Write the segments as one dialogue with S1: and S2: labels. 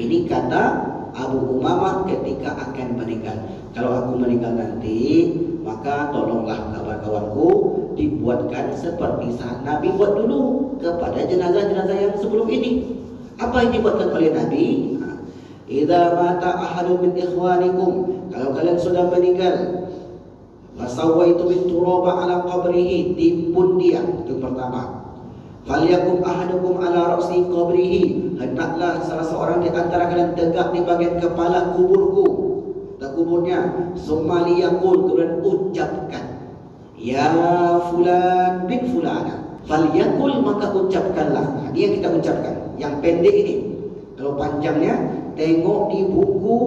S1: Ini kata Abu Umamah ketika akan meninggal. Kalau aku meninggal nanti, maka tolonglah kawan-kawanku dibuatkan seperti saat Nabi buat dulu kepada jenazah-jenazah yang sebelum ini. Apa yang dibuatkan oleh Nabi? Idza mata ahadun min ikhwanikum, kalau kalian sudah meninggal, fasawaitu min turaba ala qabrihi, timbun dia, itu pertama. Falyakum ahadukum ala ra'si qabrihi, hendaklah salah seorang di antara kalian tegak di bagian kepala kuburku, kuburnya. Summa liyaqul, kemudian ucapkan, ya fulan bin fulana. Falyaqul, maka ucapkanlah. Nah, ini yang kita ucapkan. Yang pendek ini. Kalau panjangnya, tengok di buku,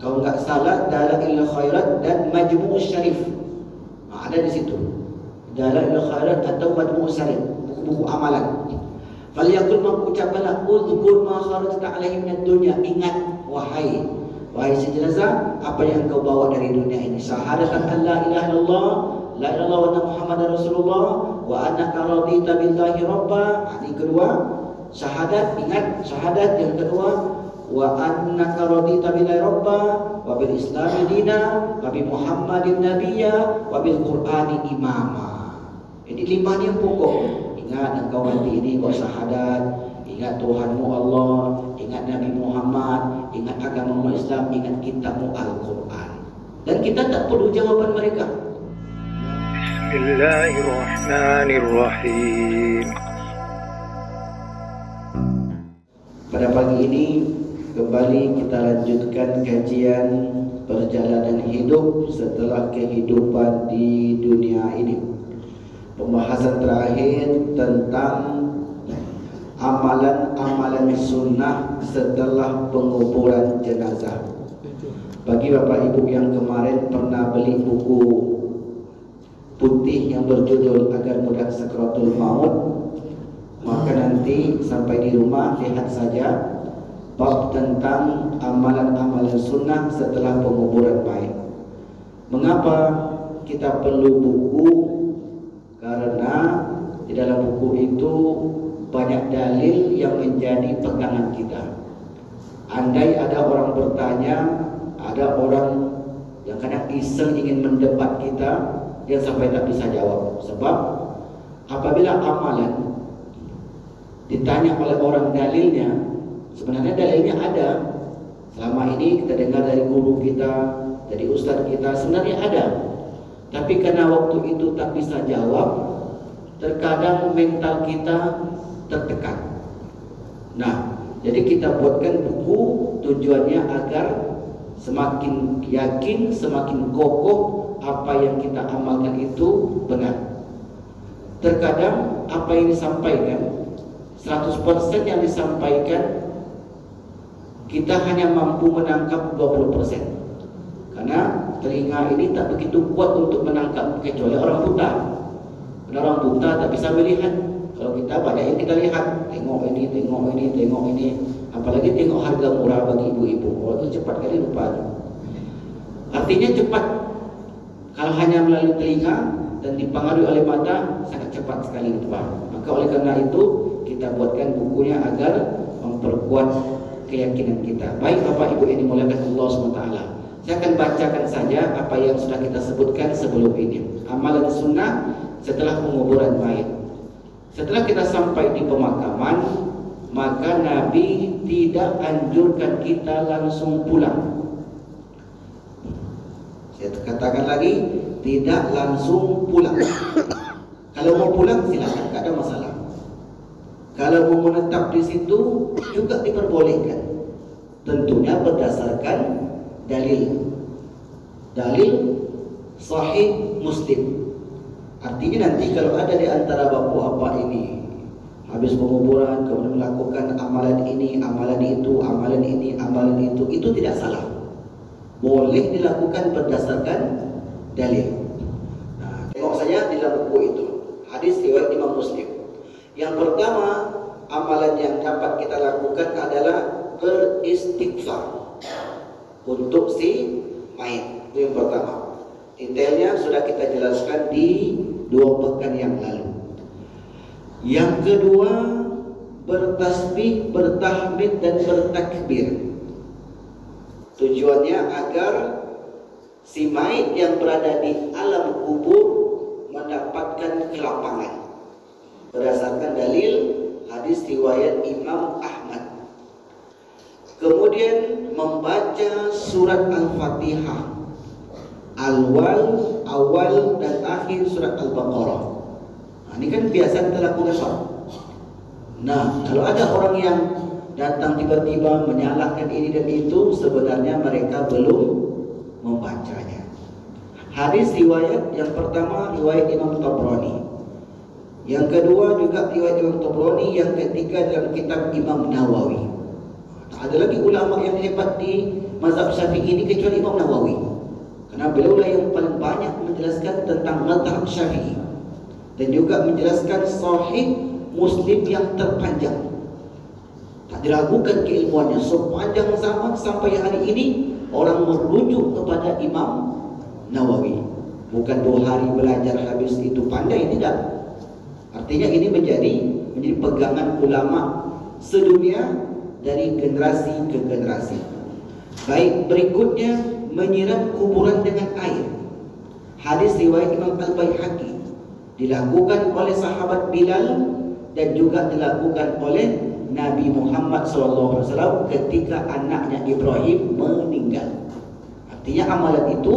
S1: kalau nggak salah, Dalailul Khairat dan Majmu'us Syarif. Nah, ada di situ. Dalailul Khairat atau Majmu'us Syarif, buku-buku amalan. Falyaqul, maka ucapkanlah, uzkur ma kharajta alaihi minad dunya. Ingat, wahai si jenazah, apa yang kau bawa dari dunia ini? Syahadatan an la ilaha illallah, la ilaha illallah wa anna Muhammadar Rasulullah, wa annaka radita billahi rabba. Ini kedua, syahadat. Ingat syahadat. Yang kedua, wa annaka radita billahi rabba wa bil islami dina wa bi Muhammadin nabiyya wa bil Qur'ani imama. Jadi 5 yang pokok. Ingat engkau mati ini kau syahadat, ingat Tuhanmu Allah, ingat Nabi Muhammad, ingat agamamu Islam, ingat kitabmu Al-Quran. Dan kita tak perlu jawaban mereka. Bismillahirrahmanirrahim. Pada pagi ini kembali kita lanjutkan kajian perjalanan hidup setelah kehidupan di dunia ini. Pembahasan terakhir tentang amalan-amalan sunnah setelah penguburan jenazah. Bagi Bapak Ibu yang kemarin pernah beli buku putih yang berjudul Agar Mudah Sakratul Maut, maka nanti sampai di rumah lihat saja bab tentang amalan-amalan sunnah setelah penguburan mayat. Mengapa kita perlu buku? Karena di dalam buku itu banyak dalil yang menjadi pegangan kita. Andai ada orang bertanya, ada orang yang kadang iseng ingin mendebat kita, dia sampai tak bisa jawab. Sebab apabila amalan ditanya oleh orang dalilnya, sebenarnya dalilnya ada. Selama ini kita dengar dari guru kita, dari ustaz kita, sebenarnya ada. Tapi karena waktu itu tak bisa jawab, terkadang mental kita tertekan. Nah, jadi kita buatkan buku tujuannya agar semakin yakin, semakin kokoh apa yang kita amalkan itu benar. Terkadang apa yang disampaikan 100% yang disampaikan kita hanya mampu menangkap 20%. Karena telinga ini tak begitu kuat untuk menangkap, kecuali orang buta. Karena orang buta tak bisa melihat. Kalau kita banyak yang kita lihat, tengok ini, tengok ini, tengok ini. Apalagi tengok harga murah bagi ibu-ibu. Oh, itu cepat kali lupa. Artinya cepat. Kalau hanya melalui telinga dan dipengaruhi oleh mata, sangat cepat sekali lupa. Maka oleh karena itu kita buatkan bukunya agar memperkuat keyakinan kita. Baik Bapak Ibu yang dimuliakan Allah SWT, saya akan bacakan saja apa yang sudah kita sebutkan sebelum ini. Amalan sunnah setelah penguburan mayat. Setelah kita sampai di pemakaman, maka Nabi tidak anjurkan kita langsung pulang. Saya katakan lagi, tidak langsung pulang. Kalau mau pulang silakan, tidak ada masalah. Kalau mau menetap di situ juga diperbolehkan. Tentunya berdasarkan dalil sahih Muslim. Artinya nanti kalau ada di antara bapak-bapak ini habis penguburan kemudian melakukan amalan ini, amalan itu, amalan ini, amalan itu tidak salah. Boleh dilakukan berdasarkan dalil. Nah, tengok saja di dalam buku itu. Hadis riwayat Imam Muslim. Yang pertama, amalan yang dapat kita lakukan adalah beristighfar untuk si mayit. Itu yang pertama. Detailnya sudah kita jelaskan di 2 pekan yang lalu. Yang kedua, bertasbih, bertahmid dan Tujuannya agar si mayit yang berada di alam kubur mendapatkan kelapangan berdasarkan dalil hadis riwayat Imam Ahmad. Kemudian membaca surat Al-Fatihah, awal dan akhir surat Al-Baqarah. Nah, ini kan biasa kita lakukan, Pak. Nah, kalau ada orang yang datang tiba-tiba menyalahkan ini dan itu, sebenarnya mereka belum membacanya. Hadis riwayat yang pertama riwayat Imam Tabrani, yang kedua juga riwayat Imam Tabrani, yang ketiga dalam kitab Imam Nawawi. Tak ada lagi ulama yang hebat di mazhab Syafi'i ini kecuali Imam Nawawi, karena beliaulah yang paling banyak menjelaskan tentang mazhab Syafi'i dan juga menjelaskan Sahih Muslim yang terpanjang. Tak diragukan keilmuannya. Sepanjang zaman sampai hari ini orang merujuk kepada Imam Nawawi. Bukan 2 hari belajar habis itu pandai, tidak. Artinya ini menjadi pegangan ulama sedunia dari generasi ke generasi. Baik, berikutnya menyiram kuburan dengan air. Hadis riwayat Imam Al-Baihaqi, dilakukan oleh sahabat Bilal dan juga dilakukan oleh Nabi Muhammad SAW ketika anaknya Ibrahim meninggal. Artinya amalan itu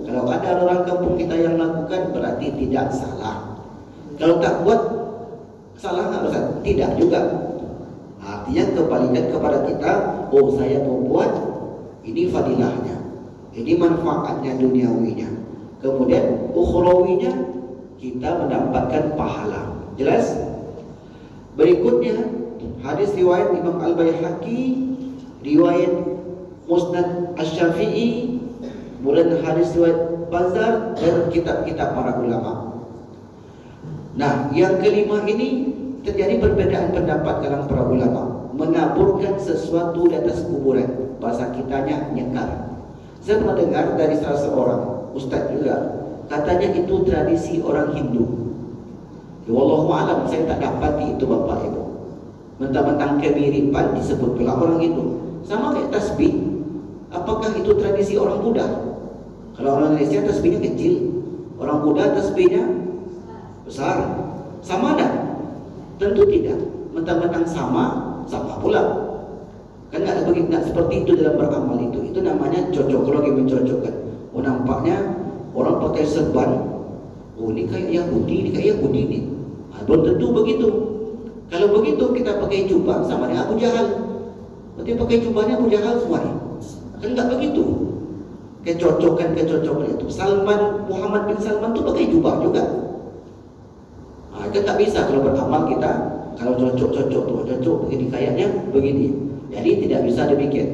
S1: kalau ada orang kampung kita yang lakukan berarti tidak salah. Kalau tak buat salah nggak Ustaz? Tidak juga. Artinya kebalikan kepada kita, oh saya mau buat, ini fadilahnya, ini manfaatnya duniawinya, kemudian ukhrawinya kita mendapatkan pahala. Jelas? Berikutnya hadis riwayat Imam Al-Baihaqi, riwayat Musnad Asy-Syafi'i, kemudian hadis riwayat Bazar dan kitab-kitab para ulama. Nah, yang kelima ini terjadi perbedaan pendapat dalam para ulama. Menaburkan sesuatu di atas kuburan, bahasa kitanya nyekar. Saya pernah dengar dari salah seorang ustaz juga, katanya itu tradisi orang Hindu. Ya, wallahu a'lam, saya tak dapati itu Bapak Ibu. Mentang-mentang kemiripan disebut pula orang itu. Sama kayak tasbih. Apakah itu tradisi orang Buddha? Kalau orang Indonesia tasbihnya kecil, orang Buddha tasbihnya besar. Sama tak? Tentu tidak. Mentang-mentang sama pula. Kan nggak ada begitu, nggak seperti itu dalam beramal itu. Itu namanya cocokologi, mencocokkan. Oh, nampaknya orang pakai serban. Oh, ini kayak Yahudi, ini kayak Yahudi nih. Belum tentu begitu. Kalau begitu kita pakai jubah sama dengan Abu Jahal. Berarti pakai jubahnya Abu Jahal semua nih. Kan nggak begitu. Kecocokan itu. Muhammad bin Salman tuh pakai jubah juga. Kan tak bisa kalau beramal kita, kalau cocok begini kayaknya begini. Jadi tidak bisa demikian.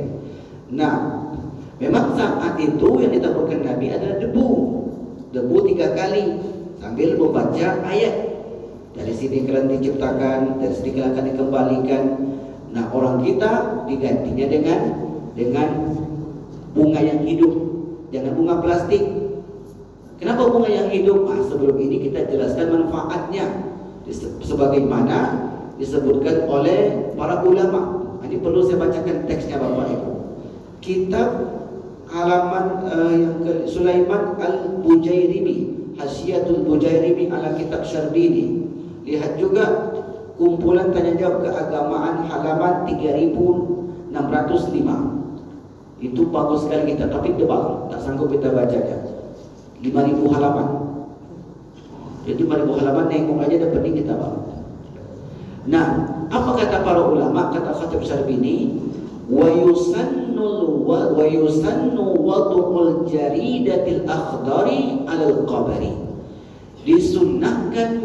S1: Nah, memang saat itu yang ditaburkan Nabi adalah debu 3 kali sambil membaca ayat. Dari sini kalian diciptakan, dari sini kalian akan dikembalikan. Nah, orang kita digantinya dengan bunga yang hidup, jangan bunga plastik. Kenapa bunga yang hidup? Sebelum ini kita jelaskan manfaatnya, sebagaimana disebutkan oleh para ulama. Ini perlu saya bacakan teksnya Bapak Ibu. Kitab halaman yang ke Sulaiman Al-Bujairimi, Hasyiatul Bujairimi ala kitab Syarbini. Lihat juga kumpulan tanya jawab keagamaan halaman 3605. Itu bagus sekali kita, tapi tebal, tak sanggup kita bacanya. 5000 halaman. Jadi 5000 halaman nengok aja dapat ini kita Pak. Nah, apa kata para ulama? Kata Khatib Syarbini, wa yusannu wad'ul jaridatil akhdari 'alal qabri. Disunnahkan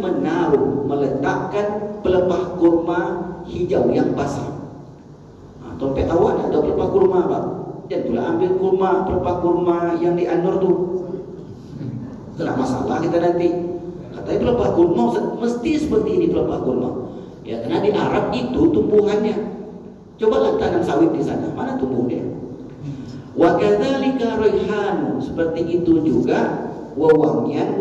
S1: meletakkan pelepah kurma hijau yang basah. Dompet awak ada pelepah kurma Pak. Dan pula ambil pelepah kurma yang di Anur tu. Kena masalah kita nanti. Katanya pelepah kurma mesti seperti ini pelepah kurma. Ya, karena di Arab itu tumbuhannya. Cobalah tanam sawit di sana, mana tumbuh dia? Wa kadzalika raihanu, seperti itu juga wewangian.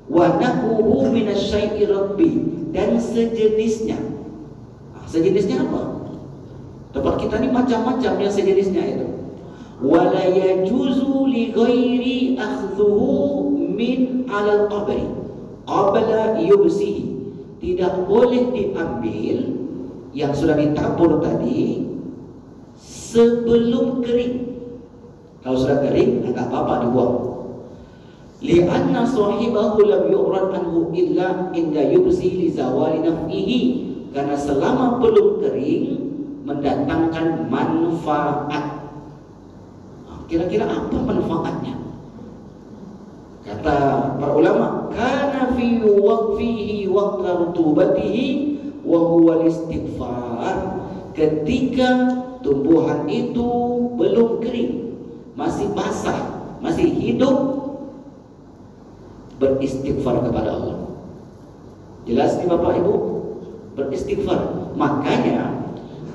S1: Wa nahuhu minasyai'i rabbi, dan sejenisnya. Sejenisnya apa? Tempat kita ini macam-macam yang sejenisnya itu. wala yajuzu li ghairi akhdhuhu min alal qabri qabla yubsihi. Tidak boleh diambil yang sudah ditabur tadi sebelum kering. Kalau sudah kering, enggak apa-apa dibuang. Li'anna sahibahu lam yu'rad anhu illa inda yubsi li zawali naf'ihi. Karena selama belum kering mendatangkan manfaat. Kira-kira apa manfaatnya? Kata para ulama, kana fi waqfihi waqta rutubatihi wa huwa istighfar. Ketika tumbuhan itu belum kering, masih basah, masih hidup, beristighfar kepada Allah. Jelas nih Bapak Ibu? Beristighfar. Makanya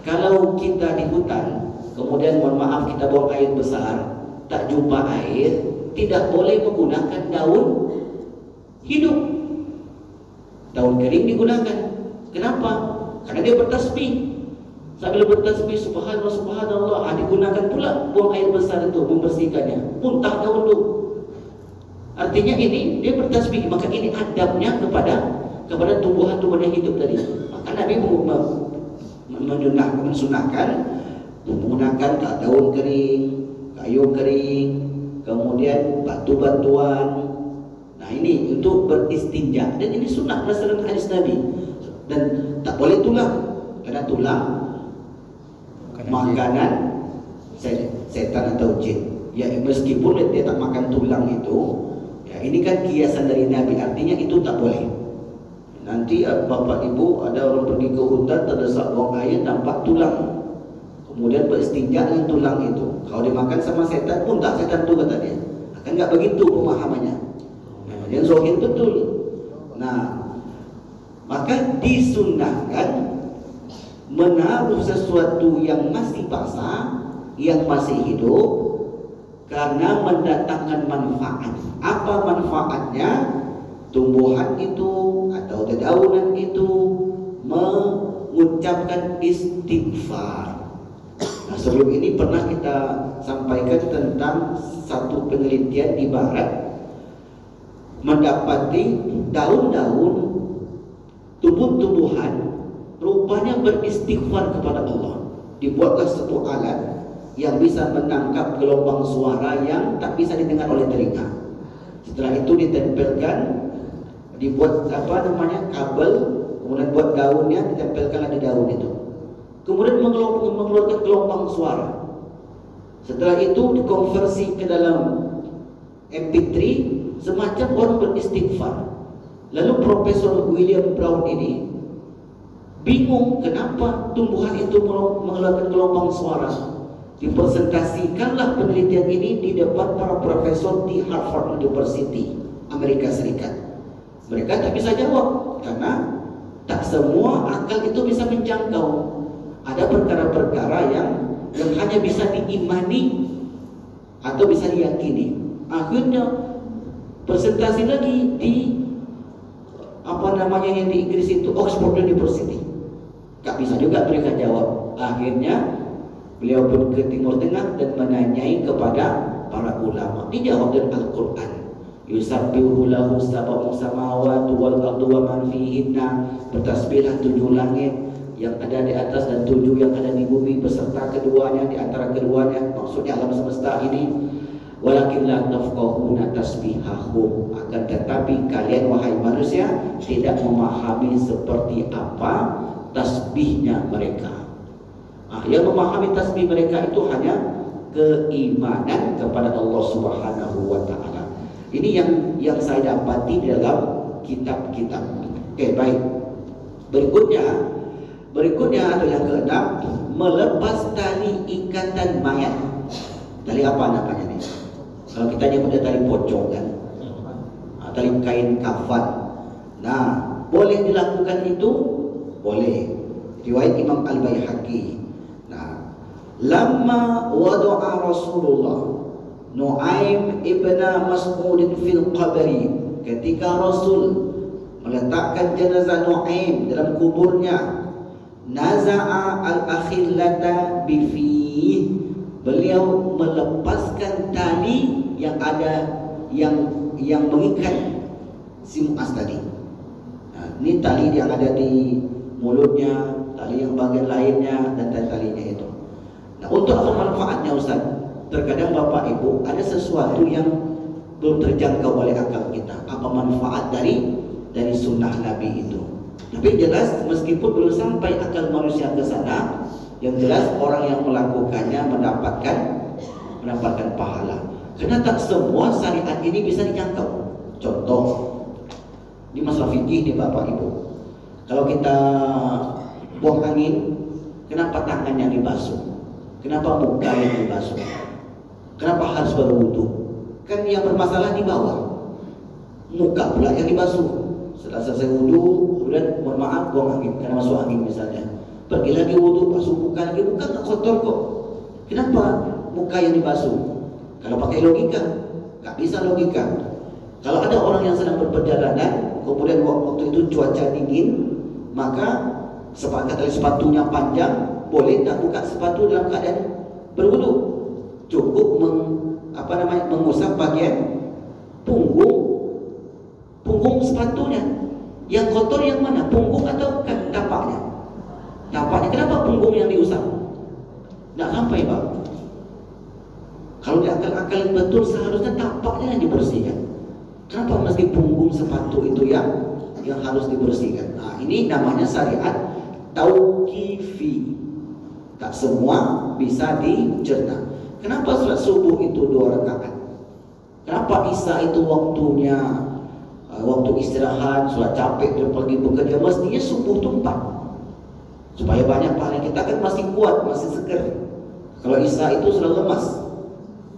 S1: kalau kita di hutan, kemudian mohon maaf kita buang air besar, tak jumpa air, tidak boleh menggunakan daun hidup. Daun kering digunakan. Kenapa? Karena dia bertasbih. Sambil bertasbih subhanallah subhanallah, digunakan pula buang air besar itu membersihkannya. Muntah daun itu. Artinya ini dia bertasbih, maka ini adabnya kepada tumbuhan-tumbuhan yang hidup tadi. Maka Nabi mensunahkan menggunakan daun kering, kayu kering, kemudian batu-batuan. Nah ini untuk beristinja, dan ini sunnah berdasarkan hadis Nabi. Dan tak boleh tulang, karena tulang makanan setan atau jin. Ya meskipun dia tak makan tulang itu, ya ini kan kiasan dari Nabi, artinya itu tak boleh. Nanti Bapak Ibu ada orang pergi ke hutan terdesak buang air nampak tulang, kemudian beristinja dengan tulang itu. Kalau dimakan sama setan pun tak setan tu kata dia. Akan enggak begitu pemahamannya. Yang zahir betul. Nah, maka disunnahkan menaruh sesuatu yang masih basah, yang masih hidup, karena mendatangkan manfaat. Apa manfaatnya? Tumbuhan itu atau dedaunan itu mengucapkan istighfar. Nah, sebelum ini pernah kita sampaikan tentang satu penelitian di barat mendapati daun-daun tumbuh-tumbuhan rupanya beristighfar kepada Allah. Dibuatlah sebuah alat yang bisa menangkap gelombang suara yang tak bisa didengar oleh telinga. Setelah itu ditempelkan, dibuat kabel, kemudian buat daunnya, ditempelkanlah di daun itu. Kemudian mengeluarkan gelombang suara. Setelah itu dikonversi ke dalam MP3, semacam orang beristighfar. Lalu Profesor William Brown ini bingung kenapa tumbuhan itu mengeluarkan gelombang suara. Dipresentasikanlah penelitian ini di depan para profesor di Harvard University, Amerika Serikat. Mereka tak bisa jawab karena tak semua akal itu bisa menjangkau. Ada perkara-perkara yang hanya bisa diimani atau bisa diyakini. Akhirnya presentasi lagi di yang di Inggris itu Oxford University. Tak bisa juga mereka jawab. Akhirnya beliau pun ke Timur Tengah dan menanyai kepada para ulama. Dijawab dengan Al-Quran. Yusabbihu lahu sab'u samawati wal ardu wa man fihinna. Bertasbihlah 7 langit yang ada di atas dan 7 yang ada di bumi beserta keduanya, di antara keduanya, maksudnya alam semesta ini. Walakin la tafqahuna tasbihahum, akan tetapi kalian wahai manusia tidak memahami seperti apa tasbihnya mereka. Yang memahami tasbih mereka itu hanya keimanan kepada Allah Subhanahu wa taala. Ini yang saya dapati di dalam kitab-kitab. Oke, baik. Berikutnya atau yang keenam, melepas tali ikatan mayat. Tali apa namanya nih? Kalau kita nyebutnya tali pocong kan, tali kain kafan. Nah, boleh dilakukan itu? Boleh. Riwayat Imam Al-Baihaqi. Nah, lamma wada'a Rasulullah Nu'aim ibn Mas'ud fil qabri, ketika Rasul meletakkan jenazah Nu'aim dalam kuburnya, naza'a al-akhillata bifih, beliau melepaskan tali yang ada yang mengikat si Mu'az tadi. Nah, ini tali yang ada di mulutnya, tali yang bagian lainnya, dan tali-talinya itu. Nah, untuk apa manfaatnya Ustaz? Terkadang Bapak Ibu ada sesuatu yang belum terjangkau oleh akal kita. Apa manfaat dari sunnah Nabi itu? Tapi jelas meskipun belum sampai akal manusia ke sana, yang jelas orang yang melakukannya mendapatkan pahala. Karena tak semua syariat ini bisa dijangkau. Contoh di masalah fikih nih Bapak Ibu. Kalau kita buang angin, kenapa tangannya dibasuh? Kenapa muka yang dibasuh? Kenapa harus berwudu? Kan yang bermasalah di bawah, muka pula yang dibasuh. Setelah selesai wudu, kemudian mohon maaf buang angin karena masuk angin misalnya. Pergi lagi wudu, basuh muka lagi, muka nggak kotor kok. Kenapa muka yang dibasuh? Kalau pakai logika, nggak bisa logika. Kalau ada orang yang sedang berperjalanan, kemudian waktu itu cuaca dingin, maka sepakat dari sepatunya panjang, boleh tak buka sepatu dalam keadaan berwudu? Cukup mengusap bagian punggung sepatunya. Yang kotor yang mana? Punggung atau tapaknya? Tapaknya. Kenapa punggung yang diusap? Tidak sampai Pak. Kalau diakal-akal betul seharusnya tapaknya yang dibersihkan. Kenapa mesti punggung sepatu itu yang harus dibersihkan? Nah, ini namanya syariat tauqifi. Tak semua bisa dicerna. Kenapa salat subuh itu 2 rakaat? Kenapa Isya itu waktunya waktu istirahat, sudah capek dan pergi bekerja, mestinya subuh itu 4 supaya banyak pahala. Kita kan masih kuat, masih seger. Kalau Isya itu sudah lemas.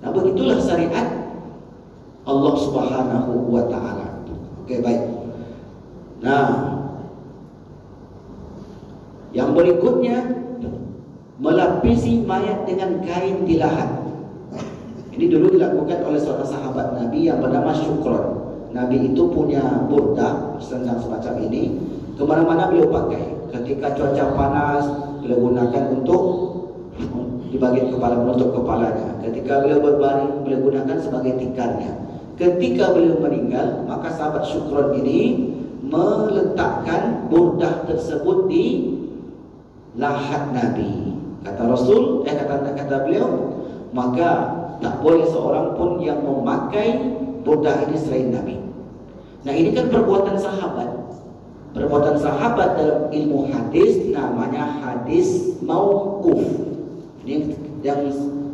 S1: Nah, begitulah syariat Allah Subhanahu wa ta'ala. Oke, baik. Nah, yang berikutnya, melapisi mayat dengan kain di lahat. Ini dulu dilakukan oleh seorang sahabat Nabi yang bernama Syukron. Nabi itu punya burdah, selendang semacam ini. Kemana-mana beliau pakai. Ketika cuaca panas, beliau gunakan untuk di bagian kepala, menutup kepalanya. Ketika beliau berbaring, beliau gunakan sebagai tikarnya. Ketika beliau meninggal, maka sahabat Syukron ini meletakkan burdah tersebut di lahat Nabi. Kata Rasul, kata beliau, maka tak boleh seorang pun yang memakai burdah ini selain Nabi. Nah, ini kan perbuatan sahabat. Perbuatan sahabat dalam ilmu hadis namanya hadis mauquf. Ini yang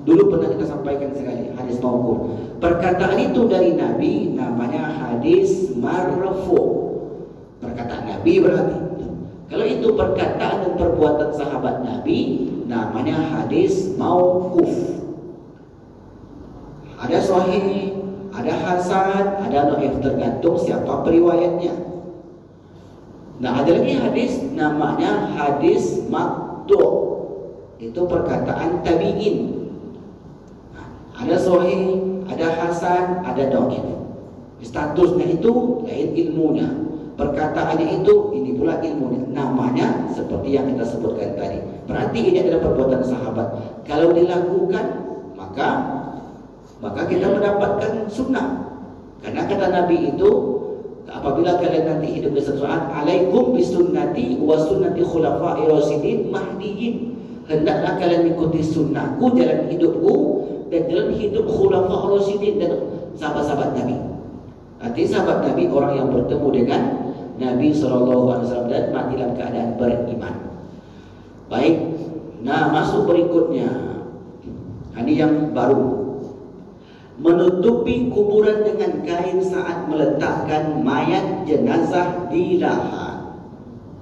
S1: dulu pernah kita sampaikan sekali, hadis mauquf. Perkataan itu dari Nabi namanya hadis marfu. Perkataan Nabi berarti. Kalau itu perkataan dan perbuatan sahabat Nabi namanya hadis mauquf. Ada sahih, ada hasan, ada dhaif, tergantung siapa periwayatnya. Nah, ada lagi hadis namanya hadis maqtu'. Itu perkataan tabi'in. Nah, ada sahih, ada hasan, ada dhaif. Statusnya itu lain ilmunya. Perkataannya itu ini pula ilmunya. Namanya seperti yang kita sebutkan tadi. Berarti ini adalah perbuatan sahabat. Kalau dilakukan, maka kita mendapatkan sunnah. Karena kata Nabi itu, apabila kalian nanti hidup di suatu saat, alaikum bisunnati wa sunnati khulafa'i rasyidin mahdiyyin. Hendaklah kalian ikuti sunnahku, jalan hidupku, dan jalan hidup khulafa' rasyidin dan sahabat-sahabat Nabi. Artinya sahabat Nabi orang yang bertemu dengan Nabi SAW dan mati dalam keadaan beriman. Baik. Nah, masuk berikutnya. Ini yang baru. Menutupi kuburan dengan kain saat meletakkan mayat jenazah di lahat.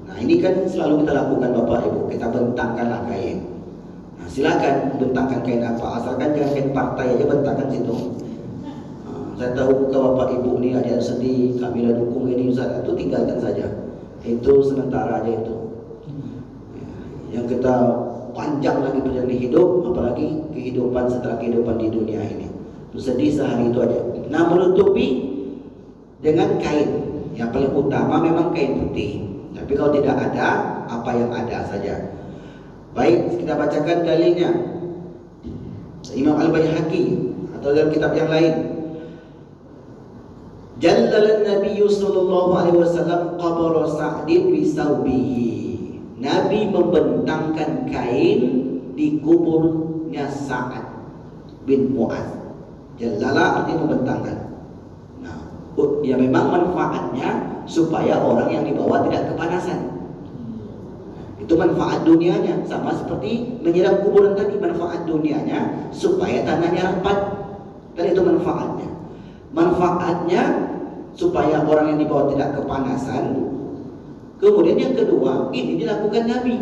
S1: Nah, ini kan selalu kita lakukan Bapak Ibu. Kita bentangkanlah kain. Nah, silakan bentangkan kain apa, asalkan jangan kain partai aja, bentangkan situ. Saya tahu ke Bapak Ibu ini ada yang sedih, kami lah dukung ini Ustaz, itu tinggalkan saja. Itu sementara aja itu. Yang kita panjang lagi perjalanan hidup, apalagi kehidupan setelah kehidupan di dunia ini. Itu sedih sehari itu aja. Nah, menutupi dengan kain. Yang paling utama memang kain putih. Tapi kalau tidak ada, apa yang ada saja. Baik, kita bacakan dalilnya. Imam Al-Baihaqi atau dalam kitab yang lain, Jallala Nabi sallallahu alaihi wasallam qabra Sa'din bi saubihi. Nabi membentangkan kain di kuburnya Sa'ad bin Mu'az. Jallala artinya membentangkan. Nah, ya memang manfaatnya supaya orang yang dibawa tidak kepanasan. Itu manfaat dunianya, sama seperti menyiram kuburan tadi. Manfaat dunianya supaya tanahnya rapat, dan itu manfaatnya. Manfaatnya supaya orang yang dibawa tidak kepanasan. Kemudian yang kedua, ini dilakukan Nabi.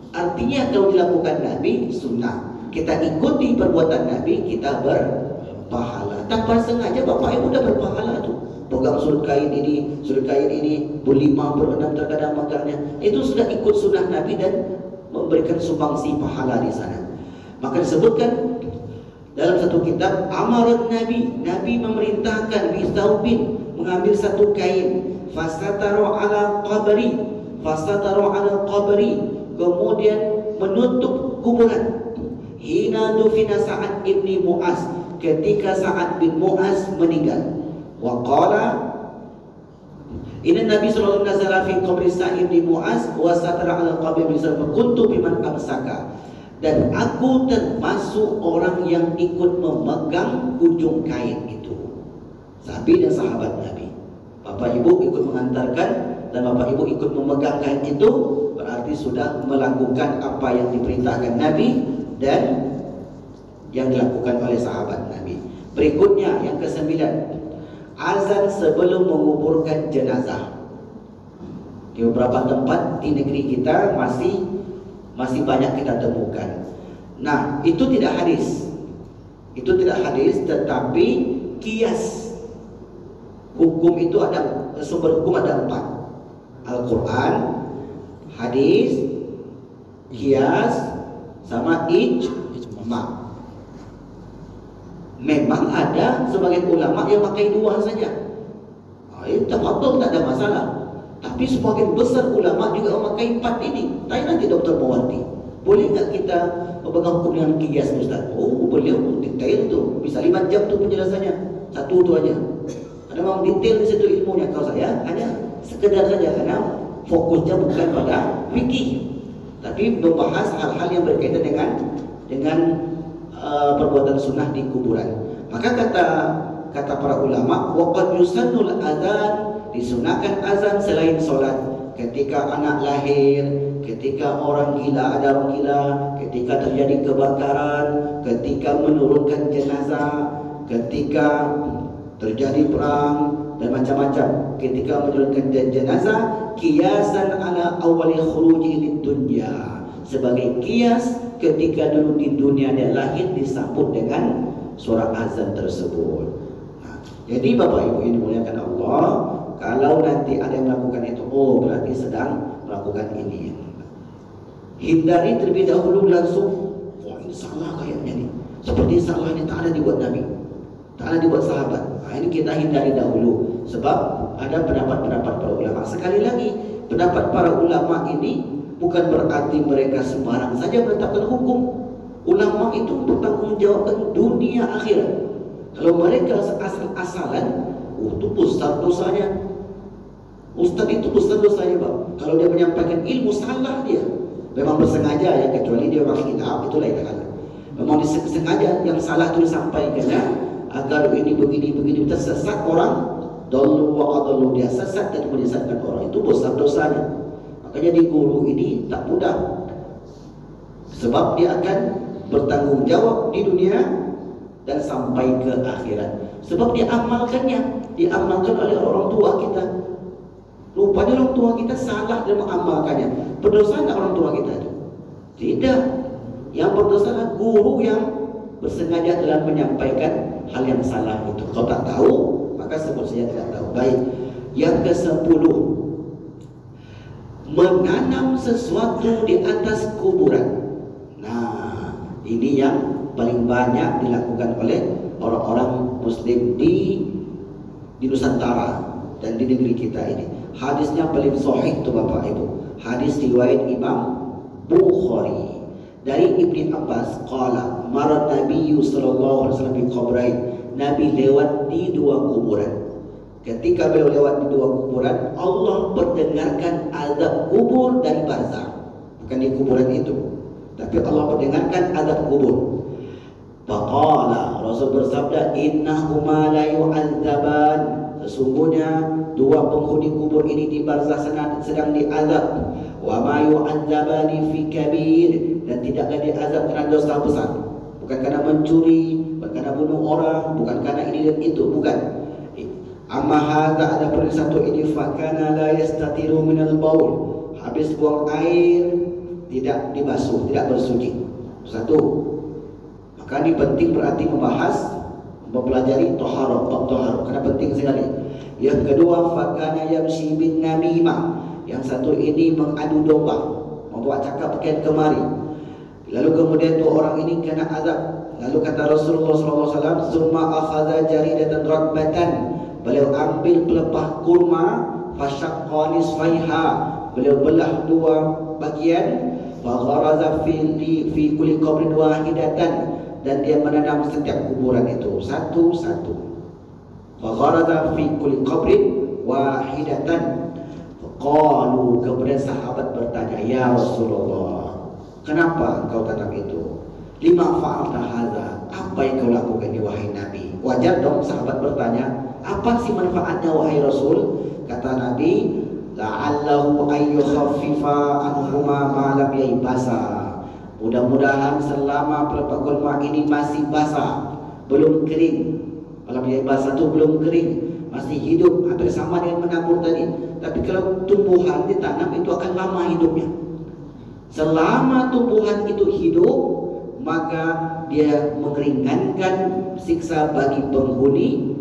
S1: Artinya kalau dilakukan Nabi, sunnah. Kita ikuti perbuatan Nabi, kita berpahala. Tanpa sengaja Bapak Ibu udah berpahala tuh. Pegang surut kain ini, berlima, berenam terkadang megangnya. Itu sudah ikut sunnah Nabi dan memberikan sumbangsi pahala di sana. Maka disebutkan dalam satu kitab, amarat Nabi memerintahkan bisaubin, mengambil satu kain, fasataru ala qabri, kemudian menutup kuburan. Hina dufina Sa'ad ibni Mu'az, ketika Sa'ad bin Mu'az meninggal. Wa qala inna Nabi sallallahu alaihi wasallam fi qabri Sa'id bin Mu'az wa satara ala qabri bisallam kuntu biman amsaka. Dan aku termasuk orang yang ikut memegang ujung kain itu. Sahabat dan sahabat Nabi. Bapak Ibu ikut mengantarkan dan Bapak Ibu ikut memegang kain itu, berarti sudah melakukan apa yang diperintahkan Nabi dan yang dilakukan oleh sahabat Nabi. Berikutnya yang ke-9, azan sebelum menguburkan jenazah. Di beberapa tempat di negeri kita masih banyak kita temukan. Nah, itu tidak hadis. Itu tidak hadis, tetapi kias. Hukum itu ada, sumber hukum ada 4. Al-Quran, hadis, kias, sama ijma'. Memang ada sebagian ulama yang pakai 2 saja. Tafadhol, tak ada masalah. Tapi sebagian besar ulama juga memakai 4 ini. Tanya nanti Dr. Mawardi, boleh nggak kita memegang hukum dengan kias, Ustaz? Oh, beliau detail tuh, bisa 5 jam tuh penjelasannya. Satu itu aja. Ada memang detail di situ ilmunya. Kalau saya hanya sekedar saja, karena fokusnya bukan pada fikih, tapi membahas hal-hal yang berkaitan dengan perbuatan sunnah di kuburan. Maka kata para ulama, waqad yusannul adzan, disunahkan azan selain solat. Ketika anak lahir, ketika orang gila, ada orang gila, ketika terjadi kebakaran, ketika menurunkan jenazah, ketika terjadi perang dan macam-macam. Ketika menurunkan jenazah, kiasan ala awali khuruji lid dunya, sebagai kias ketika dulu di dunia dia lahir disambut dengan suara azan tersebut. Nah, jadi Bapak Ibu yang dimuliakan Allah, kalau nanti ada yang melakukan itu, oh berarti sedang melakukan ini. Hindari terlebih dahulu langsung, oh ini salah kayaknya nih, seperti salah ini tak ada dibuat Nabi, tak ada dibuat sahabat. Nah, ini kita hindari dahulu, sebab ada pendapat-pendapat para ulama. Sekali lagi, pendapat para ulama ini bukan berarti mereka sembarang saja menetapkan hukum. Ulama itu bertanggungjawabkan dunia akhirat. Kalau mereka asal-asalan, itu besar dosanya. Ustaz itu besar dosanya, Pak. Kalau dia menyampaikan ilmu salah dia, memang bersengaja ya, kecuali dia orang khilaf, itu lain hal. Memang disengaja yang salah itu disampaikannya agar ini begini tersesat orang. Dallu wa adallu, dia sesat dan menyesatkan orang, itu besar dosanya. Makanya di guru ini tak mudah, sebab dia akan bertanggung jawab di dunia dan sampai ke akhirat. Sebab dia diamalkan oleh orang tua kita. Rupanya orang tua kita salah dalam mengamalkannya. Berdosa tak orang tua kita itu? Tidak. Yang berdosa adalah guru yang bersengaja dalam menyampaikan hal yang salah itu. Kalau tak tahu, maka sebut saja tidak tahu. Baik. Yang ke-10, menanam sesuatu di atas kuburan. Nah, ini yang paling banyak dilakukan oleh orang-orang Muslim di Nusantara dan di negeri kita ini. Hadisnya paling sahih itu Bapak Ibu. Hadis riwayat Imam Bukhari. Dari Ibn Abbas qala marat Nabi sallallahu alaihi wasallam bi qabrain. Nabi lewat di dua kuburan. Ketika beliau lewat di dua kuburan, Allah perdengarkan azab kubur dari barzakh. Bukan di kuburan itu, tapi Allah perdengarkan azab kubur. Faqala, Rasul bersabda, innahuma la yu'adzaban. Sesungguhnya dua penghuni kubur ini di barzakh sedang diazab. Wa ma yu'adzabani fi kabir, dan tidaklah diazab karena dosa besar. Bukan karena mencuri, bukan karena bunuh orang, bukan karena ini dan itu, bukan. Amma hadza, ada pada satu ini, fakana la yastatiru minal baul. Habis buang air tidak dibasuh, tidak bersuci. Satu. Maka ini penting berarti membahas, mempelajari toharoh, bab toharoh, karena penting sekali. Yang kedua, fakana yamshi bin namimah. Yang satu ini mengadu domba, membawa cakap kian kemari. Lalu kemudian dua orang ini kena azab. Lalu kata Rasulullah SAW, summa akhadha jaridatan ratbatan. Beliau ambil pelepah kurma, fasyaqqa nisfaiha. Beliau belah dua bagian, wa gharaza fi kulli qabrin wahidatan, dan dia menanam setiap kuburan itu satu-satu. Wa gharaza fi kulli qabrin wahidatan. Qalu, kemudian sahabat bertanya, ya Rasulullah, kenapa engkau tanam itu? Lima fa'alta hadza, apa yang kau lakukan ini wahai Nabi? Wajar dong sahabat bertanya, apa sih manfaatnya wahai Rasul? Kata Nabi, la'allahu ayyukhaffifa anhuma ma lam yaibasa. Mudah-mudahan selama pelepah kurma ini masih basah, belum kering. Malam yaibasa itu belum kering, masih hidup, hampir sama dengan menabur tadi. Tapi kalau tumbuhan ditanam itu akan lama hidupnya. Selama tumbuhan itu hidup, maka dia meringankan siksa bagi penghuni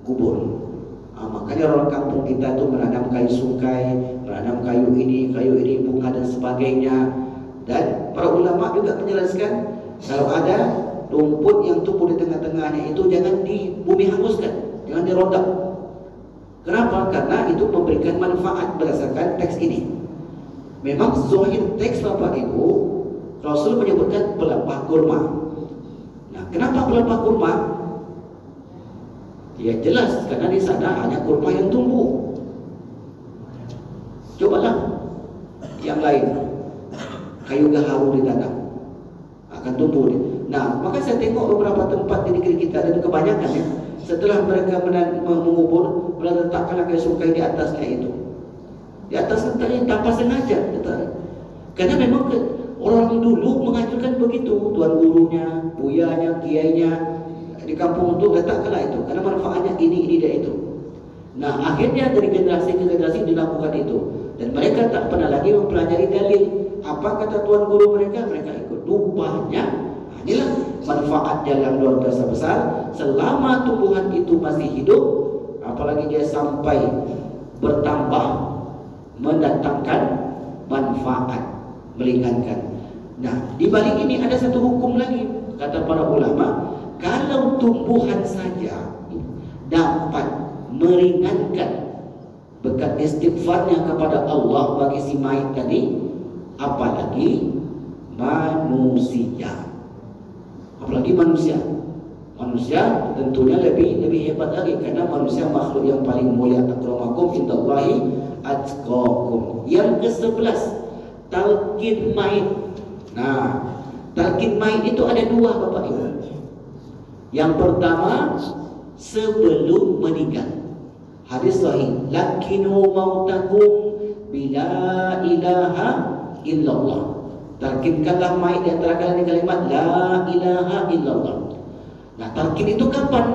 S1: kubur. Makanya orang kampung kita tuh menanam kayu sungkai, menanam kayu ini, bunga dan sebagainya. Dan para ulama juga menjelaskan, kalau ada rumput yang tumbuh di tengah-tengahnya itu jangan di bumi hanguskan, jangan dirondak. Kenapa? Karena itu memberikan manfaat berdasarkan teks ini. Memang zahir teks Bapak Ibu, Rasul menyebutkan pelepah kurma. Nah, kenapa pelepah kurma? Ya jelas, karena di sana hanya kurma yang tumbuh. Cobalah yang lain, kayu gaharu ditanam, akan tumbuh. Nah, maka saya tengok beberapa tempat di negeri kita, dan kebanyakan ya, setelah mereka mengubur, mereka letakkan kayu sungkai di atasnya itu. Di atas letaknya tanpa sengaja. Karena memang orang dulu mengajarkan begitu, tuan gurunya, buyanya, kiainya di kampung itu letakkanlah itu, karena manfaatnya ini dan itu. Nah, akhirnya dari generasi ke generasi dilakukan itu, dan mereka tak pernah lagi mempelajari dalil. Apa kata tuan guru mereka? Mereka ikut. Rupanya inilah manfaatnya yang luar biasa besar. Selama tumbuhan itu masih hidup, apalagi dia sampai bertambah, mendatangkan manfaat, meringankan. Nah, di balik ini ada satu hukum lagi, kata para ulama. Kalau tumbuhan saja dapat meringankan berkat istighfarnya kepada Allah bagi si mayit tadi, apalagi manusia. Apalagi manusia. Manusia tentunya lebih hebat lagi, karena manusia makhluk yang paling mulia. Akramakum indallahi atqakum. Yang ke-11, talqin mayit. Nah, talqin mayit itu ada dua Bapak Ibu. Yang pertama, sebelum meninggal. Hadis sahih, lakinu mautakum bila ilaha illallah. Talqinkanlah mayit di antara kalian kalimat la ilaha illallah. Nah, talqin itu kapan?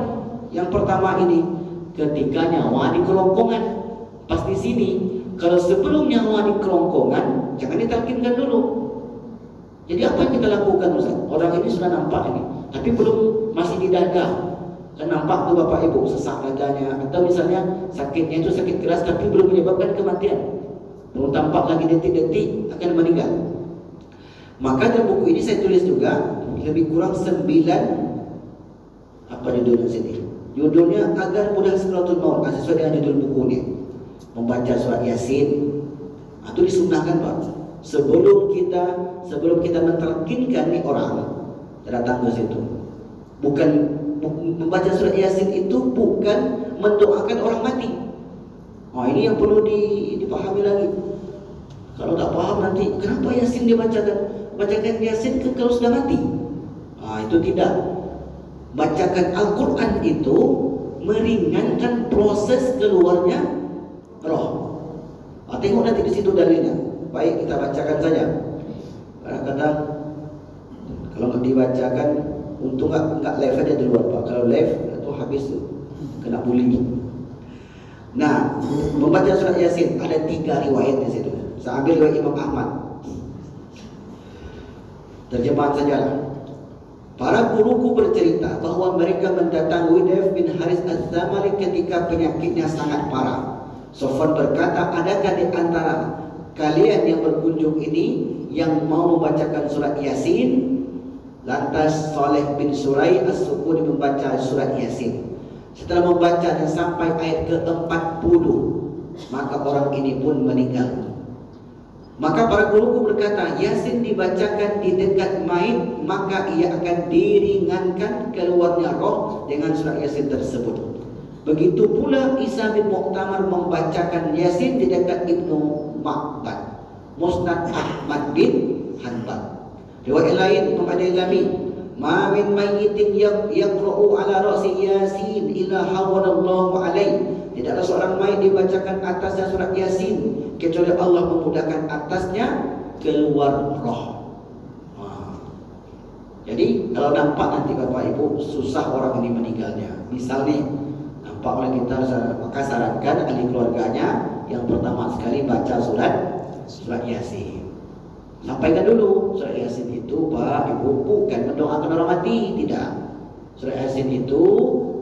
S1: Yang pertama ini ketika nyawa di kerongkongan. Pas di sini, kalau sebelum nyawa di kerongkongan, jangan ditalqinkan dulu. Jadi apa yang kita lakukan Ustaz? Orang ini sudah nampak ini, tapi belum, masih di dada. Kan nampak tuh Bapak Ibu sesak dadanya, atau misalnya sakitnya itu sakit keras tapi belum menyebabkan kematian. Belum tampak lagi detik-detik akan meninggal. Maka dalam buku ini saya tulis juga lebih kurang 9 apa judulnya sini. Judulnya agar mudah sakratul maut, sesuai dengan judul buku ini. Membaca surat Yasin. Itu disunahkan Pak. Sebelum kita mentelkinkan nih orang, datang ke situ. Bukan membaca surat Yasin itu bukan mendoakan orang mati. Ini yang perlu dipahami lagi. Kalau tak paham nanti, kenapa Yasin dibacakan? Bacakan Yasin kalau sudah mati. Itu tidak. Bacakan Al-Quran itu meringankan proses keluarnya roh. Tengok nanti di situ dalilnya. Baik, kita bacakan saja. Kadang-kadang kalau nggak dibacakan, untung nggak live aja di luar Pak. Kalau live itu habis tuh, kena bully. Nah, membaca surat Yasin ada 3 riwayat di situ. Saya ambil riwayat Imam Ahmad. Terjemahan sajalah. Para guruku bercerita bahwa mereka mendatangi Widaf bin Haris Az-Zamali ketika penyakitnya sangat parah. Sofwan berkata, adakah di antara kalian yang berkunjung ini yang mau membacakan surat Yasin? Lantas Saleh bin Surai As-Sukuni membaca surat Yasin. Setelah membaca dan sampai ayat ke-40, maka orang ini pun meninggal. Maka para guruku berkata, Yasin dibacakan di dekat mayit, maka ia akan diringankan keluarnya roh dengan surat Yasin tersebut. Begitu pula Isa bin Mu'tamar membacakan Yasin di dekat Ibnu Ma'bad, Musnad Ahmad bin Hanbal. Riwayat lain Imam Ad-Dailami, ma min mayyitin yaqra'u ala ra'si Yasin illa hawwalallahu alaihi. Tidaklah seorang mayit dibacakan atasnya surat Yasin kecuali Allah memudahkan atasnya keluar roh. Jadi kalau nampak nanti Bapak Ibu susah orang ini meninggalnya, misalnya nampak oleh kita, maka sarankan ahli keluarganya yang pertama sekali baca surat Yasin. Sampaikan dulu surat Yasin itu Pak Ibu bukan mendoakan orang mati, tidak. Surat Yasin itu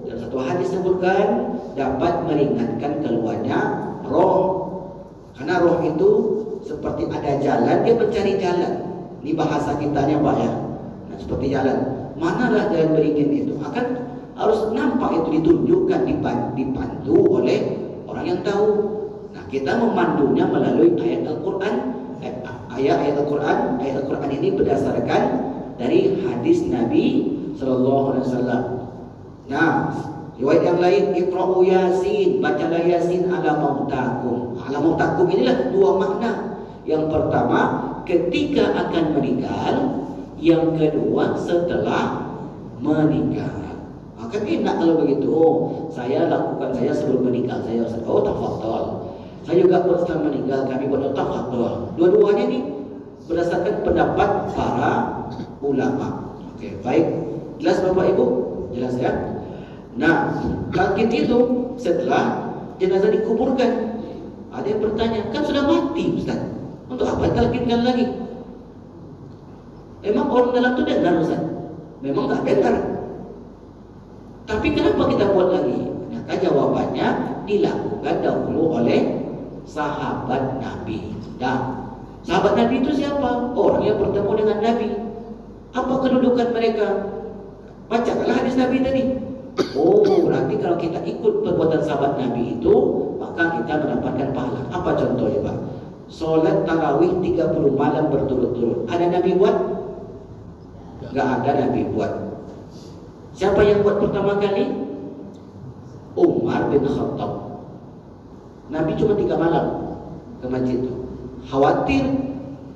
S1: dalam satu hadis sebutkan dapat meringankan keluarnya roh. Karena roh itu seperti ada jalan, dia mencari jalan. Ini bahasa kitanya Pak ya. Nah, seperti jalan. Manalah jalan beringin itu? Akan harus nampak itu ditunjukkan, dipandu oleh orang yang tahu. Nah, kita memandunya melalui ayat Al-Quran. Ayat Al-Quran ini berdasarkan dari hadis Nabi Sallallahu Alaihi Wasallam. Nah, riwayat yang lain, Iqra'u Yasin, bacalah Yasin ala mautakum. Ala mautakum inilah 2 makna. Yang pertama, ketika akan meninggal. Yang kedua, setelah meninggal. Maka enak kalau begitu. Saya lakukan sebelum meninggal saya. Tafadhol. Saya juga buat setelah meninggal, kami buat tafadhol. Dua-duanya ini berdasarkan pendapat para ulama. Oke, baik. Jelas Bapak Ibu? Jelas ya? Nah, talqin itu setelah jenazah dikuburkan. Ada yang bertanya, kan sudah mati Ustaz, untuk apa talqinkan lagi? Emang orang dalam itu dengar Ustaz? Memang tak dengar. Tapi kenapa kita buat lagi? Maka jawabannya dilakukan dahulu oleh sahabat Nabi. Dan sahabat Nabi itu siapa? Orang yang bertemu dengan Nabi. Apa kedudukan mereka? Bacakanlah hadis Nabi tadi. Berarti kalau kita ikut perbuatan sahabat Nabi itu, maka kita mendapatkan pahala. Apa contohnya Pak? Solat tarawih 30 malam berturut-turut. Ada Nabi buat? Gak ada Nabi buat. Siapa yang buat pertama kali? Umar bin Khattab. Nabi cuma 3 malam ke masjid itu. Khawatir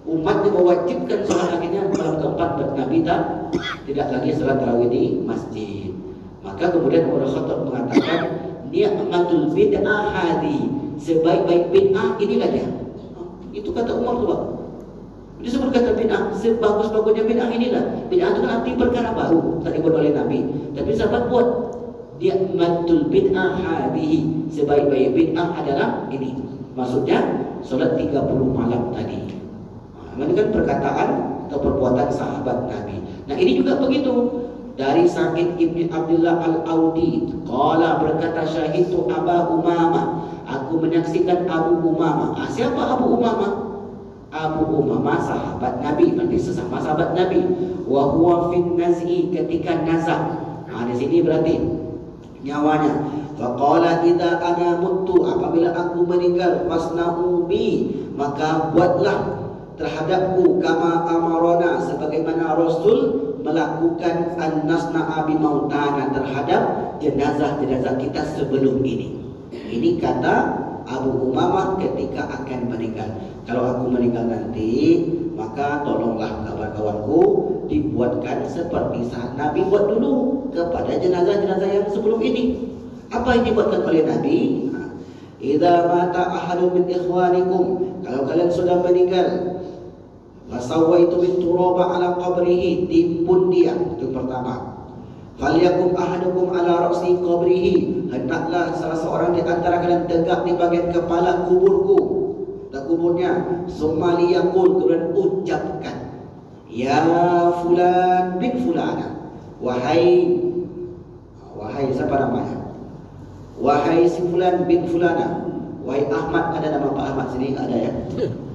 S1: umat mewajibkan sholat akhirnya malam keempat Nabi tidak lagi sholat tarawih di masjid. Maka kemudian Umar bin Khattab mengatakan, ni'matul bid'ah hadi, sebaik-baik bid'ah inilah dia. Itu kata Umar tuh Pak. Dia sebut kata bid'ah, sebagus-bagusnya bid'ah inilah. Bid'ah itu kan arti perkara baru, tak dibuat oleh Nabi. Tapi sahabat buat. Ni'matul bid'ah hadihi, sebaik-baik bid'ah adalah ini. Maksudnya solat 30 malam tadi. Ini kan perkataan atau perbuatan sahabat Nabi. Nah ini juga begitu. Dari Sa'id ibn Abdullah al-Audi, qala berkata syahidtu Aba Umamah, aku menyaksikan Abu Umamah. Siapa Abu Umamah? Abu Umamah sahabat Nabi, berarti sesama sahabat Nabi. Wa huwa fin naz'i, ketika nazah. Di sini berarti nyawanya. Faqala idza ana muttu, apabila aku meninggal, fasna'u bi, maka buatlah terhadapku kama amarona, sebagaimana Rasul melakukan an-nasna'a bi mautana, terhadap jenazah-jenazah kita sebelum ini. Ini kata Abu Umamah ketika akan meninggal. Kalau aku meninggal nanti, maka tolonglah kawan-kawanku dibuatkan seperti saat Nabi buat dulu kepada jenazah-jenazah yang sebelum ini. Apa yang dibuatkan oleh Nabi? Idza mata ahadun min ikhwanikum, kalau kalian sudah meninggal, wasawaitu bituraba ala qabrihi, timpun dia, itu pertama. Falyakum ahadukum ala ra'si qabrihi, hendaklah salah seorang di antara kalian tegak di bagian kepala kuburku, dan kuburnya. Summa liyaqul, kemudian ucapkan, ya fulan bin fulana, wahai siapa namanya? Wahai si fulan bin fulana, wahai Ahmad, ada nama Pak Ahmad sini? Enggak ada ya?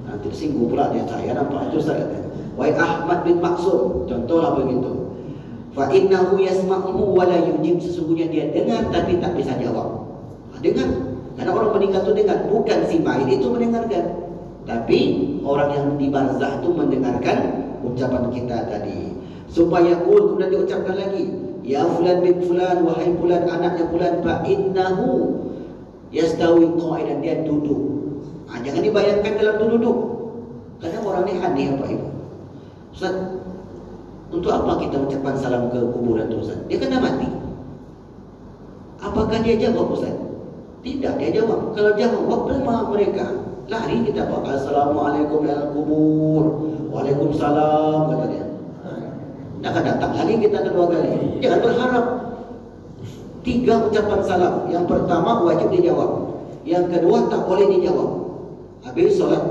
S1: Nanti tersinggung pula dia, saya nampak itu saya. Wahai Ahmad bin Maksum, contohlah begitu. Fa innahu yasma'uhu wa la yujib, sesungguhnya dia dengar tapi tak bisa jawab. Dengar, karena orang meninggal itu dengar, bukan si mayit itu mendengarkan, tapi orang yang di barzah itu mendengarkan ucapan kita tadi. Supaya kemudian diucapkan lagi, ya fulan bin fulan, wahai fulan anaknya fulan, fa innahu yastawi qa'idan, dia duduk. Jangan dibayangkan dalam duduk. Kadang orang ini aneh apa ibu. Ustaz, untuk apa kita ucapkan salam ke kuburan itu Ustaz? Dia kena mati. Apakah dia jawab Ustaz? Tidak, dia jawab. Kalau jawab berapa mereka? Lari kita bawa assalamualaikum ya kubur, waalaikumsalam, kata dia. Tak akan datang lagi kita kedua kali. Jangan berharap. 3 ucapan salam. Yang pertama wajib dijawab. Yang kedua tak boleh dijawab. Habis solat,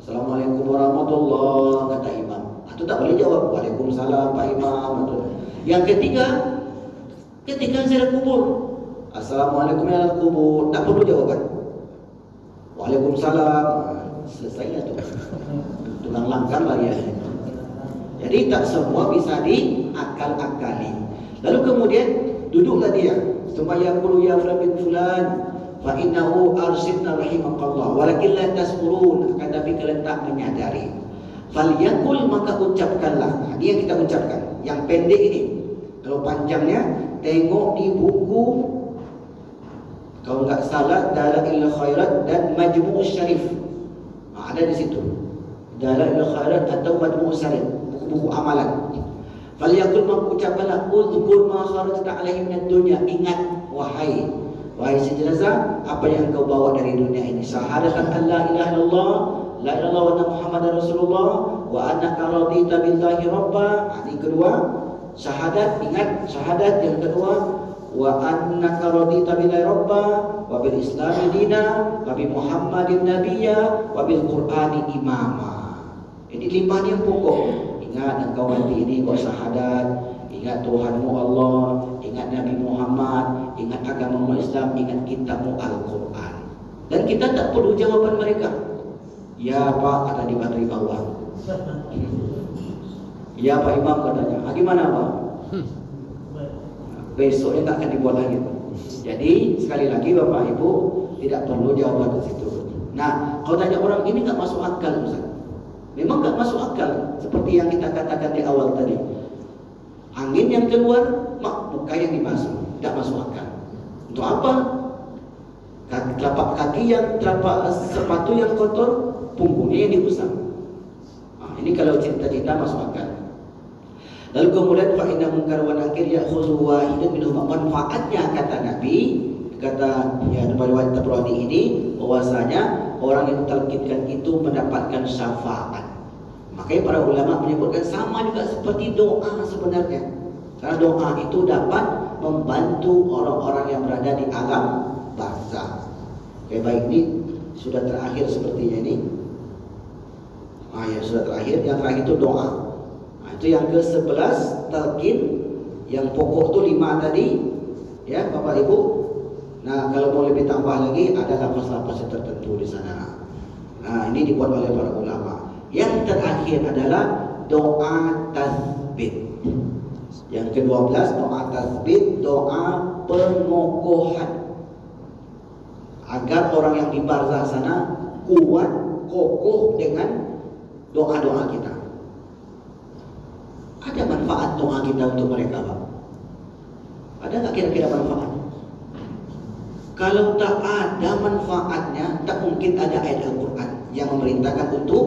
S1: assalamualaikum warahmatullahi, kata imam. Itu tak boleh jawab, waalaikumsalam Pak Imam. Yang ketiga, ketika ziarah kubur, assalamualaikum ya kubur, tak perlu jawaban. Waalaikumsalam, selesailah tu. Tulang langkang lah ya. Jadi tak semua bisa diakal-akali. Lalu kemudian duduklah dia. Supaya qulu ya fulan bin fulan, fa innahu arsidna rahimakallah, walakin la tasmurun, akan tapi kalian tak menyadari. Falyakul, maka ucapkanlah. Ini yang kita ucapkan. Yang pendek ini. Kalau panjangnya, tengok di buku, kalau enggak salah, Dalailul Khairat dan Majmu' Syarif. Ada di situ. Dalailul Khairat atau Majmu' Syarif, buku-buku amalan. Falyakul, maka ucapkanlah, uzkur ma kharajta alaihi minad dunya. Ingat, wahai si jenazah, apa yang kau bawa dari dunia ini. Syahadatan an la ilaha illallah, la ilaha illallah wa anna Muhammadar Rasulullah, wa annaka radita billahi rabba. Ini kedua, syahadat. Ingat syahadat. Yang kedua, wa annaka radita billahi rabba, wa bil islami dina, wa bi Muhammadin nabiyya, wa bil Qur'ani imama. Ini 5 yang pokok. Ingat engkau mati ini kau syahadat, ingat Tuhanmu Allah, ingat Nabi Muhammad, ingat agama Islam, ingat kitabmu Al-Quran. Dan kita tak perlu jawaban mereka. Ya Pak, kata di bateri bawah. Ya Pak Imam, katanya. Gimana Pak? Besoknya tak akan dibuat lagi. Jadi sekali lagi Bapak Ibu tidak perlu jawaban ke situ. Nah, kalau tanya orang ini tak masuk akal Ustaz. Memang tak masuk akal. Seperti yang kita katakan di awal tadi. Angin yang keluar, muka yang dimasuk. Tak masuk akal. Untuk apa? Telapak kaki yang, telapak sepatu yang kotor, punggungnya yang diusap. Ini kalau cerita-cerita masuk akal. Lalu kemudian fa inna munkar wa nakir ya'khudhu wahidan minhum, manfaatnya kata Nabi, kata ya riwayat Tabrani ini, bahwasanya orang yang talqinkan itu mendapatkan syafaat. Makanya para ulama menyebutkan sama juga seperti doa sebenarnya. Karena doa itu dapat membantu orang-orang yang berada di alam barzakh. Oke, baik, ini sudah terakhir sepertinya ini. Ya sudah terakhir. Yang terakhir itu doa. Itu yang ke-11 talqin. Yang pokok itu 5 tadi. Ya, Bapak Ibu. Nah, kalau mau lebih tambah lagi ada lapas-lapas tertentu di sana. Nah, ini dibuat oleh para ulama. Yang terakhir adalah doa tasbih. Yang ke-12 doa tasbih, doa pengokohan. Agar orang yang di barzakh sana kuat, kokoh dengan doa-doa kita. Ada manfaat doa kita untuk mereka, Pak? Ada nggak kira-kira manfaat? Kalau tak ada manfaatnya, tak mungkin ada ayat Al-Quran yang memerintahkan untuk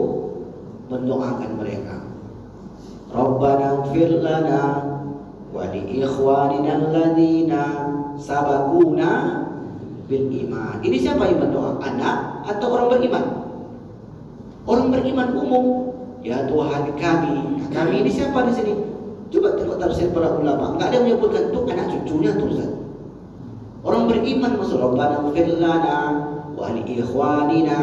S1: mendoakan mereka. Rabbana ighfir lana wa li ikhwanina alladhina sabaquna bil iman. Ini siapa yang berdoa? Anak atau orang beriman? Orang beriman umum. Ya Tuhan kami. Kami ini siapa di sini? Coba tengok tafsir para ulama. Enggak ada yang menyebutkan itu anak cucunya tuh Ustaz. Orang beriman maksud Rabbana ighfir lana wa li ikhwanina,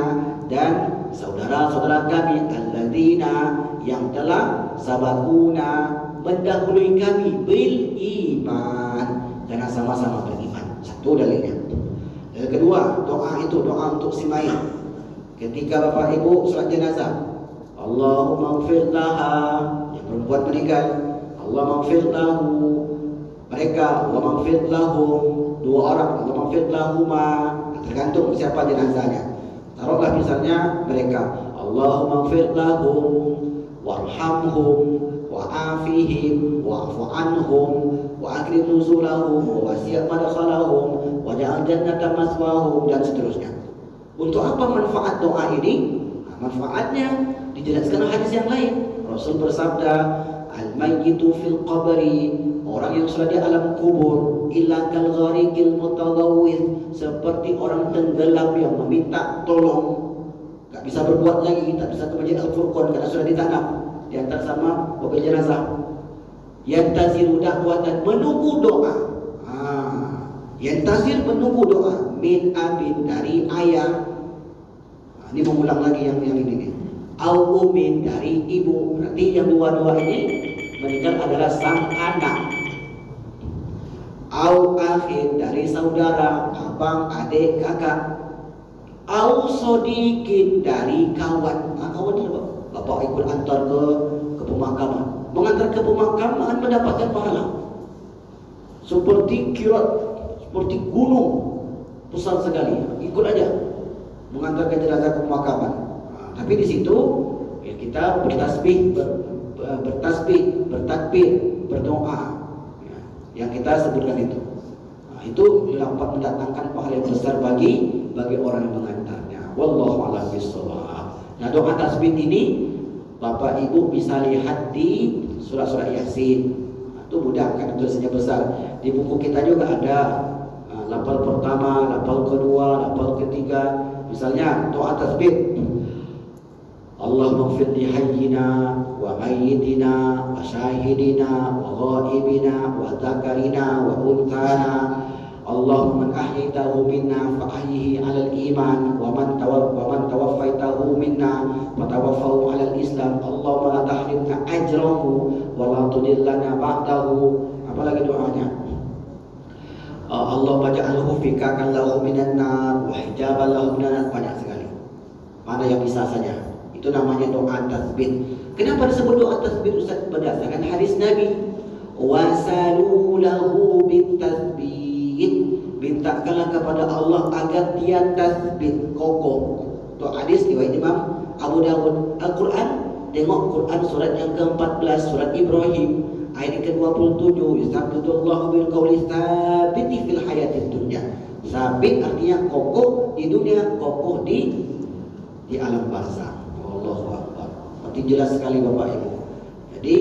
S1: dan saudara-saudara kami alladzina yang telah sabaquna mendahului kami bil iman, karena sama-sama beriman. Satu dalilnya. Yang kedua, doa itu doa untuk si mayit. Ketika bapak ibu salat jenazah, Allahumma ighfir laha, yang perempuan meninggal, Allahumma ighfir lahu, mereka, Allahumma ighfir lahum, dua orang, Allahumma ighfir lahuma, tergantung siapa jenazahnya. Taruhlah misalnya mereka, Allahumma ighfir lahum warhamhum wa'afihim wa'fu anhum wa akrim nuzulahum wa wasi' madkhalahum wa ja'al jannata maswahum, dan seterusnya. Untuk apa manfaat doa ini? Nah, manfaatnya dijelaskan hadis yang lain. Rasul bersabda, al-mayyitu fil qabri, orang yang sudah di alam kubur, illa kal ghariqil mutadawwir, seperti orang tenggelam yang meminta tolong. Tak bisa berbuat lagi, tak bisa ke Masjid Al-Furqan karena sudah ditanam diantar sama mobil jenazah. Yantaziru da'watan, menunggu doa. Yantazir, menunggu doa, min abin, dari ayah. Ini mengulang lagi yang ini nih. Au umin, dari ibu. Berarti yang dua-dua ini meninggal adalah sang anak. Au akhin, dari saudara, abang, adik, kakak. Au sodikin, dari kawan. Kawan itu bapak ikut antar ke pemakaman. Mengantar ke pemakaman mendapatkan pahala seperti kirat, seperti gunung besar sekali. Ikut aja mengantarkan jenazah ke pemakaman. Tapi di situ ya kita bertasbih, bertasbih, bertakbir, berdoa. Ya, yang kita sebutkan itu. Itu dapat mendatangkan pahala yang besar bagi orang yang mengantarnya. Wallahu a'lam bishawab. Nah, doa tasbih ini Bapak Ibu bisa lihat di surat-surat Yasin. Itu mudah kan, tulisannya besar. Di buku kita juga ada lafal pertama, lafal kedua, lafal ketiga. Misalnya doa tasbih, Allahumma ighfir li hayyina wa mayyitina wa syahidina wa ghaibina wa dzakarina wa unthana. Allahumma man ahyaytahu minna fa ahyihi 'alal iman wa man tawaffaytahu minna fa tawaffahu 'alal islam. Allahumma la tahrimna ajrahu wa la tudillana ba'dahu. Apalagi doanya? Allahumma ja'alhu fikakan lahu minan nar wa hijaban lahu minan nar. Banyak sekali. Mana yang bisa saja. Itu namanya doa tasbih. Kenapa disebut doa tasbih Ustaz? Berdasarkan hadis Nabi. Wasalu lahu bitasbih. Mintakanlah kepada Allah agar dia tasbih, kokoh. Itu hadis riwayat Imam Abu Dawud. Al-Quran, tengok Quran surat yang ke-14, surat Ibrahim ayat ke-27. Yusabitullahu bil qawli tsabiti fil hayatid dunya. Sabit artinya kokoh di dunia, kokoh di alam barzakh. Allahu akbar. Berarti jelas sekali Bapak Ibu. Jadi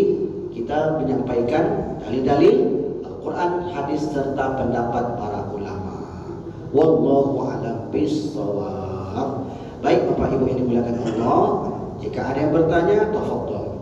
S1: kita menyampaikan dalil-dalil Al-Quran, hadis serta pendapat para ulama. Wallahu a'lam bishawab. Baik Bapak Ibu yang dimuliakan Allah, jika ada yang bertanya, tafadhol.